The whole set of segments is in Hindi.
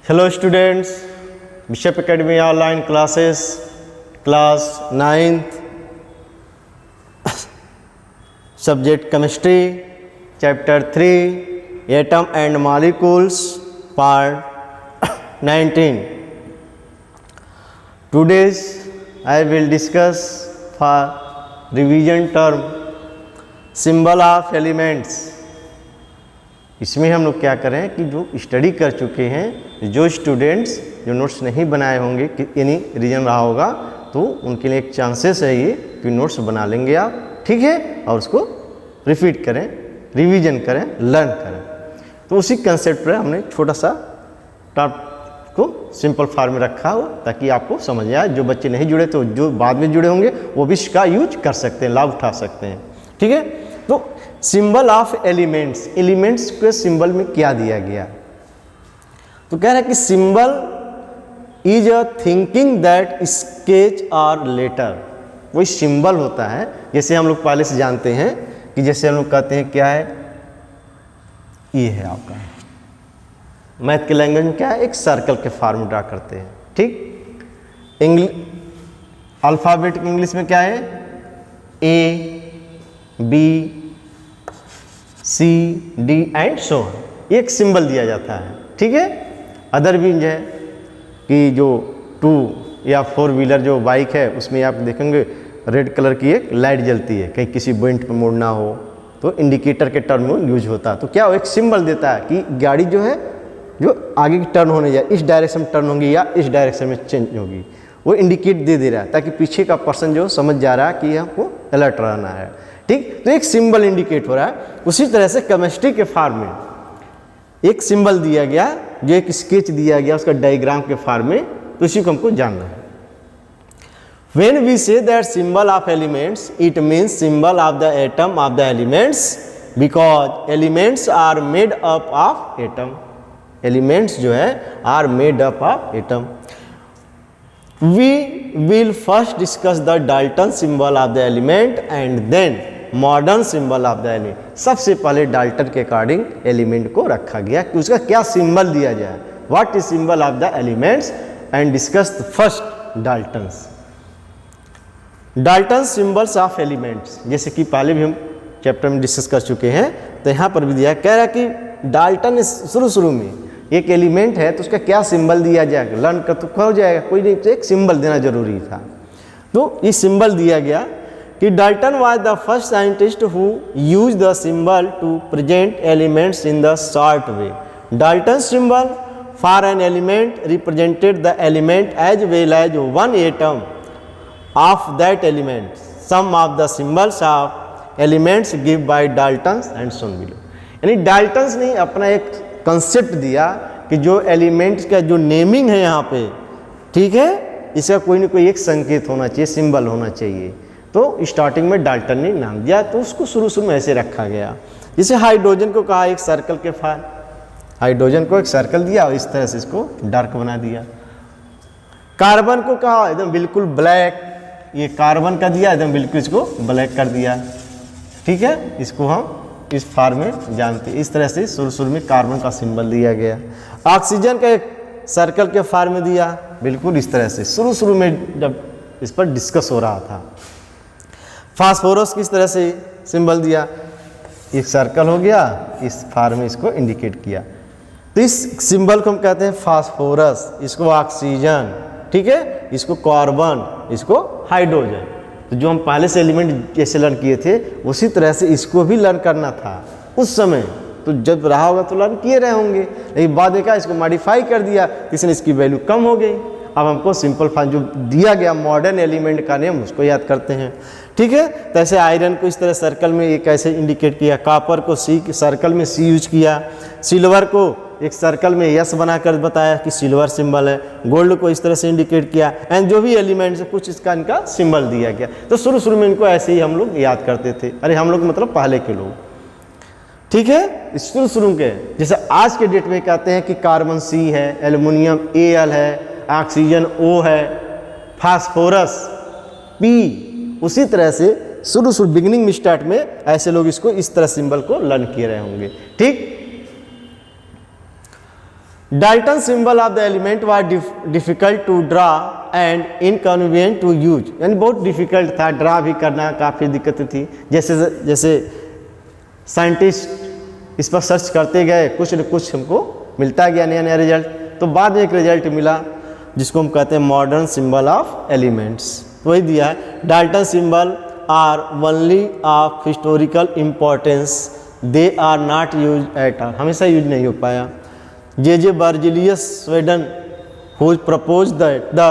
Hello students, Bishop Academy online classes, class 9th, subject chemistry, chapter 3, atom and molecules, part 19. Today's I will discuss for revision term symbol of elements. इसमें हम लोग क्या करें कि जो स्टडी कर चुके हैं, जो स्टूडेंट्स जो नोट्स नहीं बनाए होंगे कि यानी रीजन रहा होगा, तो उनके लिए एक चांसेस है ये कि नोट्स बना लेंगे आप, ठीक है, और उसको रिपीट करें, रिवीजन करें, लर्न करें. तो उसी कंसेप्ट पर हमने छोटा सा टॉप को सिंपल फॉर्म में रखा हो ताकि आपको समझ आए. जो बच्चे नहीं जुड़े तो जो बाद में जुड़े होंगे वो भी इसका यूज कर सकते हैं, लाभ उठा सकते हैं, ठीक है. तो सिंबल ऑफ एलिमेंट्स, एलिमेंट्स के सिंबल में क्या दिया गया, तो कह रहा है कि symbol is a thinking that sketch और लेटर. वही सिंबल होता है, जैसे हम लोग पहले से जानते हैं कि जैसे हम लोग कहते हैं क्या है, ये है आपका मैथ के लैंग्वेज में क्या है, एक सर्कल के फॉर्म ड्रा करते हैं, ठीक. अल्फाबेट इंग्लिश में क्या है, A B C D and so, एक सिंबल दिया जाता है, ठीक है. अदर भी है कि जो 2 या 4 व्हीलर जो बाइक है उसमें आप देखेंगे रेड कलर की एक लाइट जलती है, कहीं किसी पॉइंट पर मोड़ना हो तो इंडिकेटर के टर्म में यूज होता है. तो क्या वो एक सिंबल देता है कि गाड़ी जो है जो आगे की टर्न होने जाए, इस डायरेक्शन में टर्न होगी या इस डायरेक्शन में चेंज होगी, वो इंडिकेट दे रहा है ताकि पीछे का पर्सन जो समझ जा रहा है कि हमको अलर्ट रहना है, ठीक. तो एक सिंबल इंडिकेट हो रहा है. उसी तरह से केमिस्ट्री के फॉर्म में एक सिंबल दिया गया, जो एक स्केच दिया गया उसका डायग्राम के फॉर्म में, तो इसी को हमको जानना है. When we say that symbol of elements, it means symbol of the atom of the elements because elements are made up of atom. Elements जो है are made up of atom. We will first discuss the Dalton symbol of the element and then modern symbol of the element. सबसे पहले डाल्टन के अकॉर्डिंग एलिमेंट को रखा गया कि उसका क्या सिंबल दिया जाए, what is symbol of the elements, and discuss first Dalton's. Dalton symbols of elements, जैसे कि पहले भी हम चैप्टर में डिस्कस कर चुके हैं, तो यहाँ पर भी दिया, कह रहा है कि डाल्टन शुरू में एक एलिमेंट है तो उसका क्या सिंबल दिया जाएगा, लर्न कर तो हो जाएगा, कोई नहीं, तो एक सिंबल देना जरूरी था. तो ये सिंबल दिया गया कि Dalton was the first scientist who use the symbol to present elements in the short way. Dalton symbol for an element represented the element as well as one atom of that element. Some of the symbols of elements give by Daltons and shown below. यानी डाल्टन्स ने अपना एक कंसेप्ट दिया कि जो एलिमेंट्स का जो नेमिंग है यहाँ पे, ठीक है, इसका कोई ना कोई एक संकेत होना चाहिए, सिंबल होना चाहिए. तो स्टार्टिंग में डाल्टन ने नाम दिया, तो उसको शुरू में ऐसे रखा गया. जैसे हाइड्रोजन को कहा एक सर्कल के फॉर्म, हाइड्रोजन को एक सर्कल दिया और इस तरह से इसको डार्क बना दिया. कार्बन को कहा एकदम बिल्कुल ब्लैक, ये कार्बन का दिया एकदम बिल्कुल इसको ब्लैक कर दिया, ठीक है. इसको हम इस फॉर्म में जानते हैं. इस तरह से शुरू में कार्बन का सिंबल दिया गया. ऑक्सीजन का एक सर्कल के फॉर्म में दिया, बिल्कुल इस तरह से शुरू में जब इस पर डिस्कस हो रहा था. फास्फोरस किस तरह से सिंबल दिया, एक सर्कल हो गया, इस फॉर्म में इसको इंडिकेट किया. तो इस सिंबल को हम कहते हैं फास्फोरस, इसको ऑक्सीजन, ठीक है, इसको कार्बन, इसको हाइड्रोजन. तो जो हम पहले से एलिमेंट जैसे लर्न किए थे उसी तरह से इसको भी लर्न करना था उस समय. तो जब रहा होगा तो लर्न किए रहे होंगे, लेकिन बाद में क्या इसको मॉडिफाई कर दिया, इसने इसकी वैल्यू कम हो गई. अब हमको सिंपल फॉर्म जो दिया गया मॉडर्न एलिमेंट का नेम उसको याद करते हैं, ठीक है. तो ऐसे आयरन को इस तरह सर्कल में एक ऐसे इंडिकेट किया, कॉपर को सी सर्कल में सी यूज किया, सिल्वर को एक सर्कल में यस बनाकर बताया कि सिल्वर सिंबल है, गोल्ड को इस तरह से इंडिकेट किया, एंड जो भी एलिमेंट्स है कुछ इसका इनका सिंबल दिया गया. तो शुरू में इनको ऐसे ही हम लोग याद करते थे. अरे हम लोग मतलब पहले के लोग, ठीक है. शुरू के जैसे आज के डेट में कहते हैं कि कार्बन सी है, एल्युमिनियम Al है, ऑक्सीजन O है, फास्फोरस P. उसी तरह से शुरू बिगिनिंग में स्टार्ट में ऐसे लोग इसको इस तरह सिंबल को लर्न किए रहे होंगे, ठीक. Dalton symbol of the element was difficult to draw and inconvenient to use, यानी बहुत डिफिकल्ट था, ड्रा भी करना काफ़ी दिक्कतें थी। जैसे जैसे साइंटिस्ट इस पर सर्च करते गए, कुछ न कुछ हमको मिलता गया नया नया रिजल्ट। तो बाद में एक रिजल्ट मिला जिसको हम कहते हैं मॉडर्न सिंबल ऑफ एलिमेंट्स, वही दिया है। Dalton symbol are only of historical importance, they are not use at all, हमेशा यूज नहीं हो पाया। J Berzelius Sweden who propose that the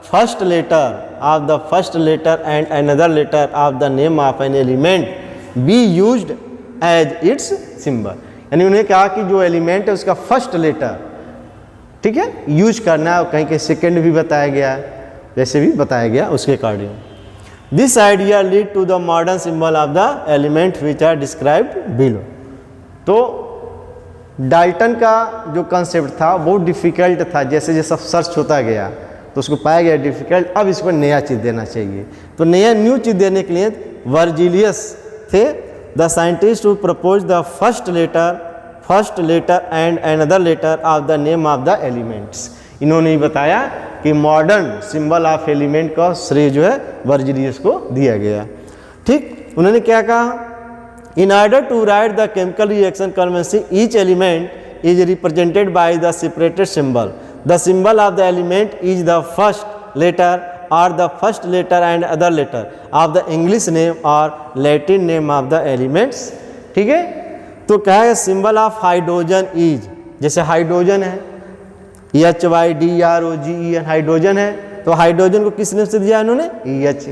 first letter of the first letter and another letter of the name of an element be used as its symbol, यानी उन्हें कहा कि जो एलिमेंट है उसका फर्स्ट लेटर, ठीक है, यूज करना है। कहीं कहीं सेकेंड भी बताया गया है, जैसे भी बताया गया उसके according. This idea lead to the modern symbol of the element which are described below. तो डाल्टन का जो कंसेप्ट था वो डिफ़िकल्ट था, जैसे जैसे सर्च होता गया तो उसको पाया गया डिफ़िकल्ट, अब इसको नया चीज़ देना चाहिए। तो नया न्यू चीज़ देने के लिए वर्जिलियस थे the scientist who propose the first letter and another letter of the name of the elements. इन्होंने बताया कि मॉडर्न सिंबल ऑफ एलिमेंट का श्रेय जो है वर्जिलियस को दिया गया। ठीक, उन्होंने क्या कहा, in order to write the chemical reaction convention, each element is represented by the separated symbol. The symbol of the element is the first letter or the first letter and other letter of the English name or Latin name of the elements. ठीक है, तो क्या है सिंबल ऑफ हाइड्रोजन इज, जैसे हाइड्रोजन है HYDROGEN हाइड्रोजन है, तो हाइड्रोजन को किस नेम से दिया इन्होंने, EH,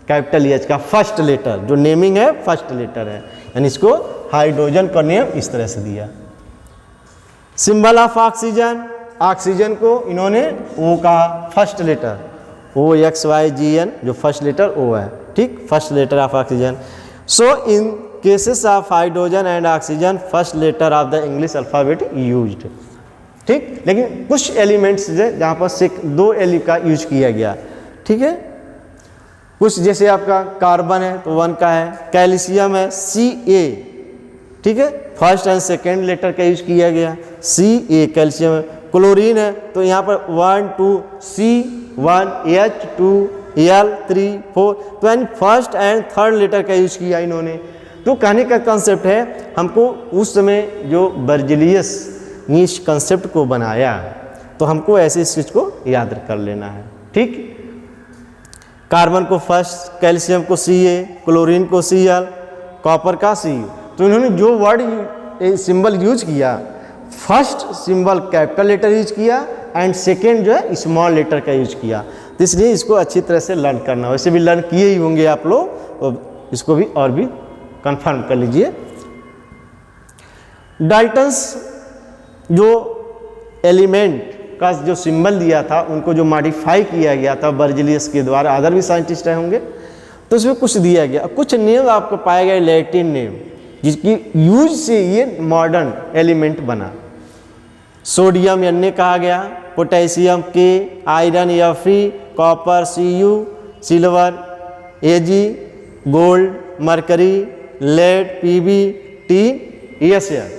कैपिटल EH का फर्स्ट लेटर, जो नेमिंग है फर्स्ट लेटर है, यानी इसको हाइड्रोजन का नेम इस तरह से दिया। सिंबल ऑफ ऑक्सीजन, ऑक्सीजन को इन्होंने O का फर्स्ट लेटर OXYGN, जो फर्स्ट लेटर O है, ठीक, first letter of oxygen. So in cases of hydrogen and oxygen first letter of the English alphabet used. ठीक, लेकिन कुछ एलिमेंट्स है जहाँ पर सिर्फ 2 एल का यूज किया गया, ठीक है। कुछ जैसे आपका कार्बन है तो 1 का है, कैल्शियम है Ca, ठीक है, फर्स्ट एंड सेकेंड लेटर का यूज किया गया Ca कैल्शियम है। क्लोरीन है तो यहाँ पर 1 2 C1 H2 L3 4, तो यानी फर्स्ट एंड थर्ड लेटर का यूज किया इन्होंने। तो कहने का कंसेप्ट है, हमको उस समय जो बर्जिलियस ने इस कंसेप्ट को बनाया, तो हमको ऐसे इस चीज़ को याद कर लेना है। ठीक, कार्बन को फर्स्ट, कैल्शियम को Ca, क्लोरीन को Cl, कॉपर का Cu। तो इन्होंने जो वर्ड सिंबल यूज किया, first symbol capital letter use किया एंड सेकेंड जो है स्मॉल लेटर का यूज किया। तो इसलिए इसको अच्छी तरह से लर्न करना, वैसे भी लर्न किए ही होंगे आप लोग, तो इसको भी और भी कंफर्म कर लीजिए। डाल्टन्स जो एलिमेंट का जो सिंबल दिया था, उनको जो मॉडिफाई किया गया था बर्जिलियस के द्वारा, अदर भी साइंटिस्ट रहे होंगे, तो उसमें कुछ दिया गया, कुछ नेम आपको पाया गया लैटिन नेम, जिसकी यूज से ये मॉडर्न एलिमेंट बना। सोडियम Na कहा गया, potassium K, iron Fe, copper Cu, silver Ag, gold mercury, lead Pb, tin ESL।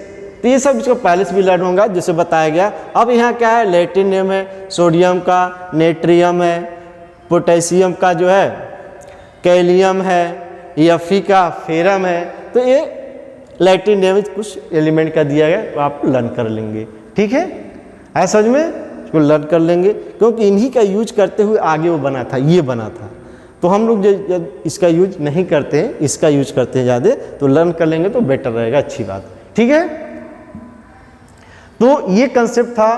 तो ये सब इसको पहले से भी लर्न होगा जैसे बताया गया। अब यहाँ क्या है, लैटिन नेम है, सोडियम का नेट्रियम है, पोटेशियम का जो है कैलियम है, Fe का फेरम है। तो ये लैटिन नेम कुछ एलिमेंट का दिया गया, तो आप लर्न कर लेंगे। ठीक है, ऐसा समझ में इसको लर्न कर लेंगे, क्योंकि इन्हीं का यूज करते हुए आगे वो बना था, ये बना था। तो हम लोग जब इसका यूज नहीं करते हैं, इसका यूज करते हैं ज़्यादा, तो लर्न कर लेंगे तो बेटर रहेगा, अच्छी बात। ठीक है, तो ये कंसेप्ट था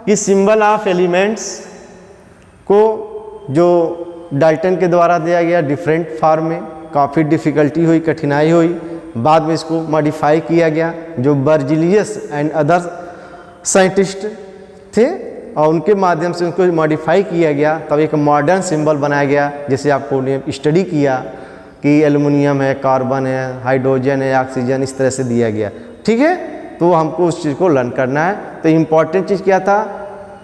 कि सिंबल ऑफ एलिमेंट्स को जो डाल्टन के द्वारा दिया गया डिफरेंट फॉर्म में, काफ़ी डिफ़िकल्टी हुई, कठिनाई हुई, बाद में इसको मॉडिफाई किया गया, जो बर्जिलियस एंड अदर साइंटिस्ट थे और उनके माध्यम से उनको मॉडिफाई किया गया, तब एक मॉडर्न सिंबल बनाया गया। जैसे आपको ने स्टडी किया कि एल्युमिनियम है, कार्बन है, हाइड्रोजन है, ऑक्सीजन, इस तरह से दिया गया। ठीक है, तो हमको उस चीज़ को लर्न करना है। तो इम्पॉर्टेंट चीज़ क्या था,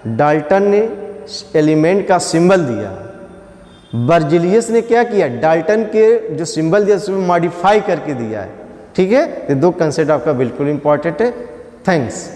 डाल्टन ने एलिमेंट का सिंबल दिया, बर्जिलियस ने क्या किया, डाल्टन के जो सिंबल दिया उसमें मॉडिफाई करके दिया है। ठीक है, ये 2 कंसेप्ट आपका बिल्कुल इम्पॉर्टेंट है। थैंक्स।